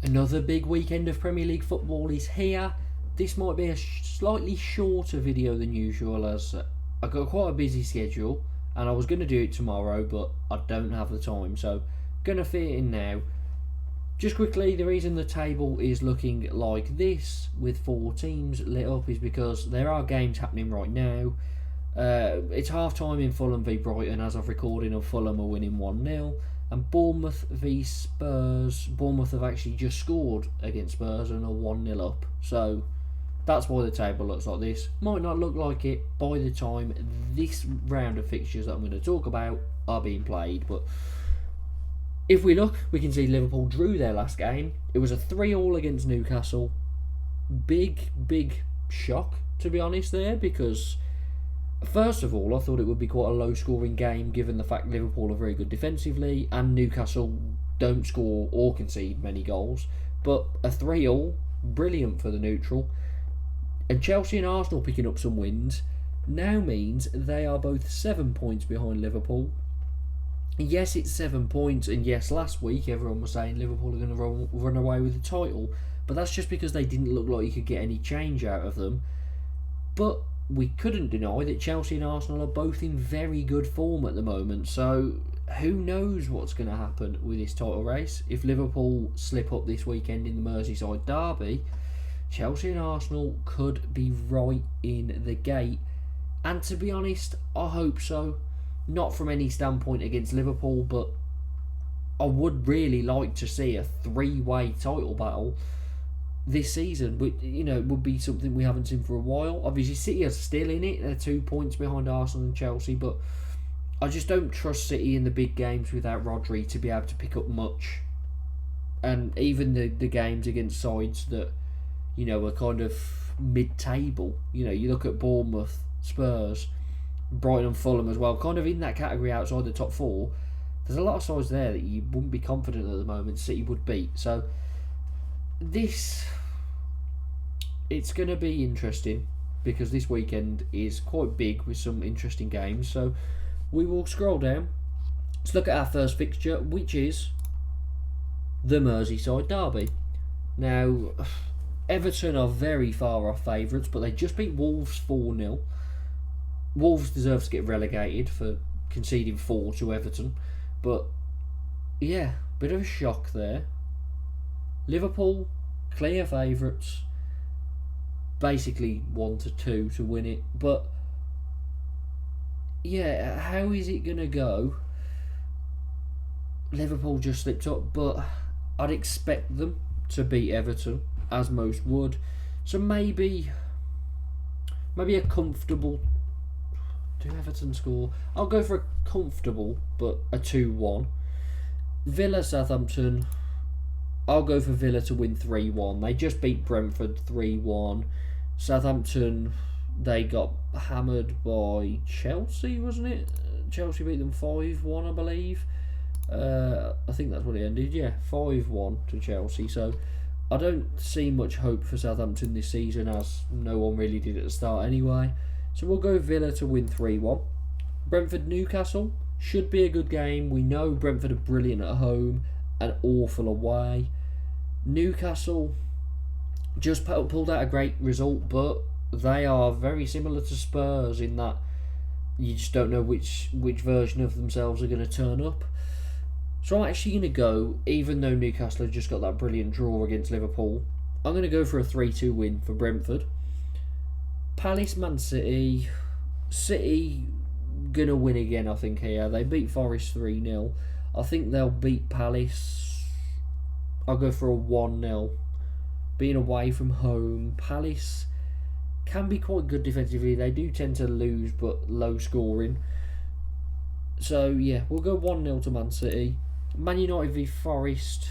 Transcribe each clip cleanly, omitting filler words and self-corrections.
Another big weekend of Premier League football is here. This might be a slightly shorter video than usual as I got quite a busy schedule and I was going to do it tomorrow but I don't have the time, so going to fit it in now. Just quickly, the reason the table is looking like this with 4 teams lit up is because there are games happening right now. It's half time in Fulham v Brighton as of recording, of Fulham are winning 1-0. And Bournemouth v Spurs. Bournemouth have actually just scored against Spurs and are 1-0 up. So that's why the table looks like this. Might not look like it by the time this round of fixtures that I'm going to talk about are being played. But if we look, we can see Liverpool drew their last game. It was a 3-3 against Newcastle. Big shock, to be honest, there, because first of all, I thought it would be quite a low-scoring game given the fact Liverpool are very good defensively and Newcastle don't score or concede many goals. But a 3-3, brilliant for the neutral. And Chelsea and Arsenal picking up some wins now means they are both 7 points behind Liverpool. Yes, it's 7 points, and yes, last week everyone was saying Liverpool are going to run away with the title, but that's just because they didn't look like you could get any change out of them. But we couldn't deny that Chelsea and Arsenal are both in very good form at the moment, so who knows what's going to happen with this title race. If Liverpool slip up this weekend in the Merseyside derby, Chelsea and Arsenal could be right in the gate. And to be honest, I hope so. Not from any standpoint against Liverpool, but I would really like to see a 3-way title battle this season. Would be something we haven't seen for a while. Obviously, City are still in it. They're 2 points behind Arsenal and Chelsea, but I just don't trust City in the big games without Rodri to be able to pick up much. And even the games against sides that, are kind of mid-table. You look at Bournemouth, Spurs, Brighton and Fulham as well, kind of in that category outside the top 4. There's a lot of sides there that you wouldn't be confident at the moment City would beat. So it's going to be interesting because this weekend is quite big with some interesting games. So we will scroll down. Let's look at our first fixture, which is the Merseyside derby. Now, Everton are very far off favourites, but they just beat Wolves 4-0. Wolves deserve to get relegated for conceding 4 to Everton. But yeah, bit of a shock there. Liverpool, clear favourites. Basically 1-2 to win it. But yeah, how is it going to go? Liverpool just slipped up, but I'd expect them to beat Everton, as most would. So maybe a comfortable... Do Everton score? I'll go for a comfortable, but a 2-1. Villa, Southampton. I'll go for Villa to win 3-1. They just beat Brentford 3-1. Southampton, they got hammered by Chelsea, wasn't it? Chelsea beat them 5-1, I believe. I think that's what it ended. Yeah, 5-1 to Chelsea. So I don't see much hope for Southampton this season, as no one really did at the start anyway. So we'll go Villa to win 3-1. Brentford-Newcastle should be a good game. We know Brentford are brilliant at home and awful away. Newcastle just pulled out a great result, but they are very similar to Spurs in that you just don't know which version of themselves are going to turn up. So I'm actually going to go, even though Newcastle have just got that brilliant draw against Liverpool, I'm going to go for a 3-2 win for Brentford. Palace, Man City. City gonna win again, I think, here. They beat Forest 3-0. I think they'll beat Palace. I'll go for a 1-0. Being away from home, Palace can be quite good defensively. They do tend to lose, but low scoring. So yeah, we'll go 1-0 to Man City. Man United v Forest.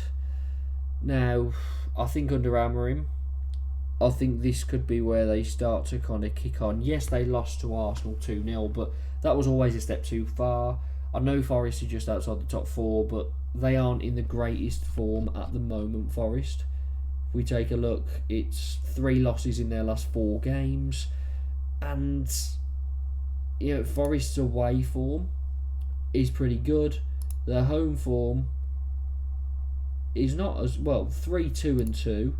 Now, I think under Amorim, I think this could be where they start to kind of kick on. Yes, they lost to Arsenal 2-0, but that was always a step too far. I know Forest are just outside the top 4, but they aren't in the greatest form at the moment, Forest. If we take a look, it's 3 losses in their last 4 games. And Forest's away form is pretty good. Their home form is not as well. 3-2-2,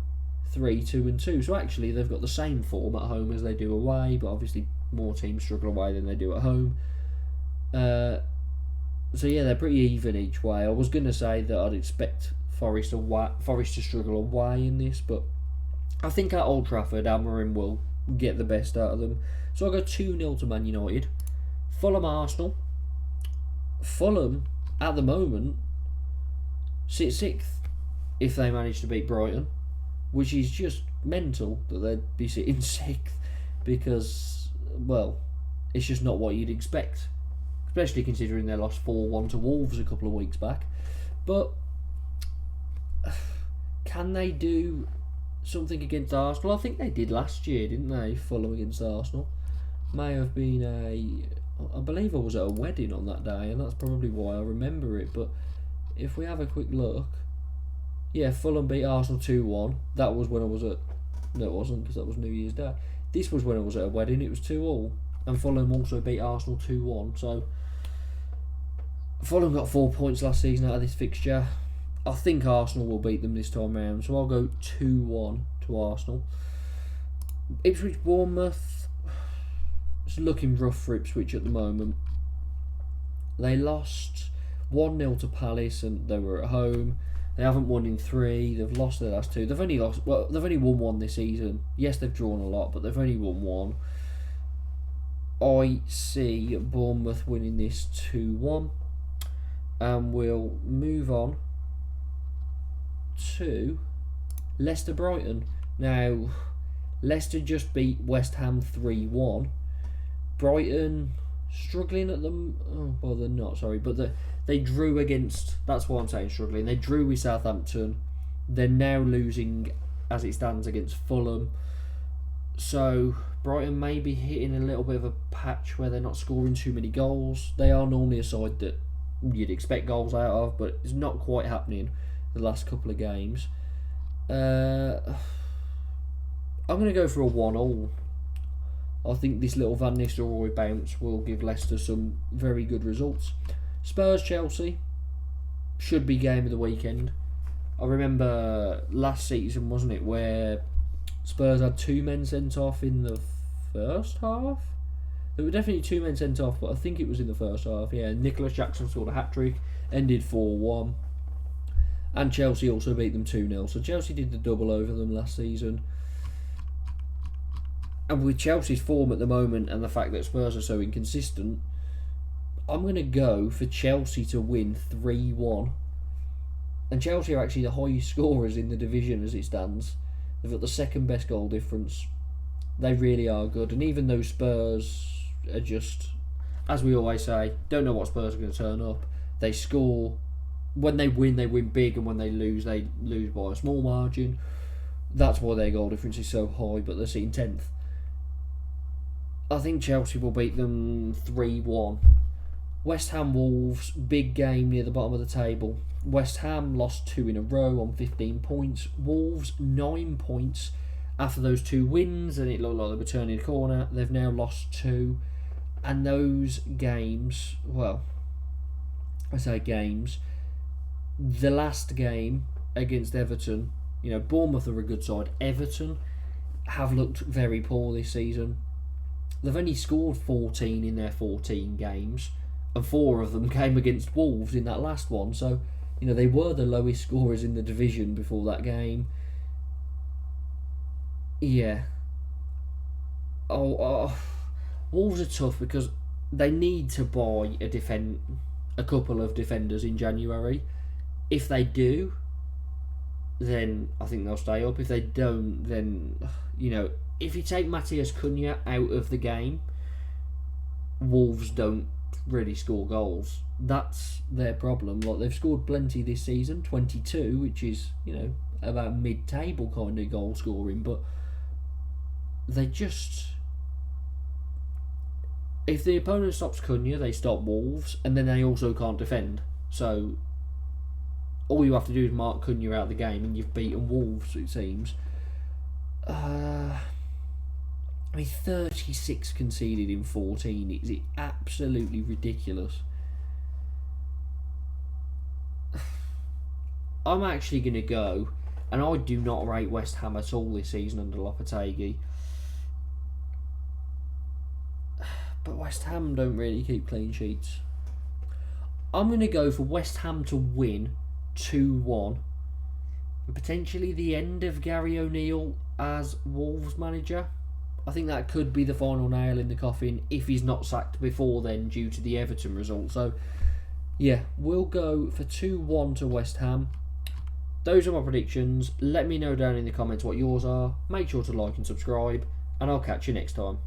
3-2-2. So actually, they've got the same form at home as they do away, but obviously more teams struggle away than they do at home. So yeah, they're pretty even each way. I was gonna say that I'd expect Forest to struggle away in this, but I think at Old Trafford, Amorim will get the best out of them. So I'll go 2-0 to Man United. Fulham Arsenal. Fulham, at the moment, sit 6th if they manage to beat Brighton, which is just mental that they'd be sitting 6th because, well, it's just not what you'd expect, especially considering they lost 4-1 to Wolves a couple of weeks back. But can they do something against Arsenal? I think they did last year, didn't they? Fulham against Arsenal. May have been I believe I was at a wedding on that day, and that's probably why I remember it. But if we have a quick look, yeah, Fulham beat Arsenal 2-1. That was when I was at... No, it wasn't, because that was New Year's Day. This was when I was at a wedding. It was 2-2. And Fulham also beat Arsenal 2-1. So Fulham got 4 points last season out of this fixture. I think Arsenal will beat them this time round, so I'll go 2-1 to Arsenal. Ipswich Bournemouth. It's looking rough for Ipswich at the moment. They lost 1-0 to Palace and they were at home. They haven't won in 3. They've lost their last 2. They've only won 1 this season. Yes, they've drawn a lot, but they've only won 1. I see Bournemouth winning this 2-1. And we'll move on to Leicester Brighton. Now, Leicester just beat West Ham 3-1. Brighton struggling at them. Oh, well, they're not, sorry, but they drew against. That's what I'm saying, struggling. They drew with Southampton. They're now losing as it stands against Fulham. So Brighton may be hitting a little bit of a patch where they're not scoring too many goals. They are normally a side that you'd expect goals out of, but it's not quite happening the last couple of games. I'm going to go for a 1-1. I think this little Van Nistelrooy bounce will give Leicester some very good results. Spurs-Chelsea should be game of the weekend. I remember last season, wasn't it, where Spurs had 2 men sent off in the first half? There were definitely 2 men sent off, but I think it was in the first half. Yeah, Nicholas Jackson scored a hat-trick, ended 4-1. And Chelsea also beat them 2-0. So Chelsea did the double over them last season. And with Chelsea's form at the moment and the fact that Spurs are so inconsistent, I'm going to go for Chelsea to win 3-1. And Chelsea are actually the highest scorers in the division as it stands. They've got the second best goal difference. They really are good. And even though Spurs are just, as we always say, don't know what Spurs are going to turn up, they score. When they win big, and when they lose by a small margin. That's why their goal difference is so high, but they're sitting 10th. I think Chelsea will beat them 3-1. West Ham Wolves, big game near the bottom of the table. West Ham lost 2 in a row on 15 points. Wolves 9 points after those 2 wins, and it looked like they were turning a corner. They've now lost 2, and those games, well, I say games, the last game against Everton, Bournemouth are a good side. Everton have looked very poor this season. They've only scored 14 in their 14 games, and 4 of them came against Wolves in that last one. So, they were the lowest scorers in the division before that game. Yeah. Wolves are tough because they need to buy a couple of defenders in January. If they do, then I think they'll stay up. If they don't, then, if you take Matheus Cunha out of the game, Wolves don't really score goals. That's their problem. Like, they've scored plenty this season, 22, which is, about mid-table kind of goal scoring, but they just... If the opponent stops Cunha, they stop Wolves, and then they also can't defend. So all you have to do is mark Cunha out of the game and you've beaten Wolves, it seems. 36 conceded in 14. Is it absolutely ridiculous? I'm actually going to go, and I do not rate West Ham at all this season under Lopetegui. But West Ham don't really keep clean sheets. I'm going to go for West Ham to win 2-1. And potentially the end of Gary O'Neill as Wolves manager. I think that could be the final nail in the coffin if he's not sacked before then due to the Everton result. So, yeah, we'll go for 2-1 to West Ham. Those are my predictions. Let me know down in the comments what yours are. Make sure to like and subscribe, and I'll catch you next time.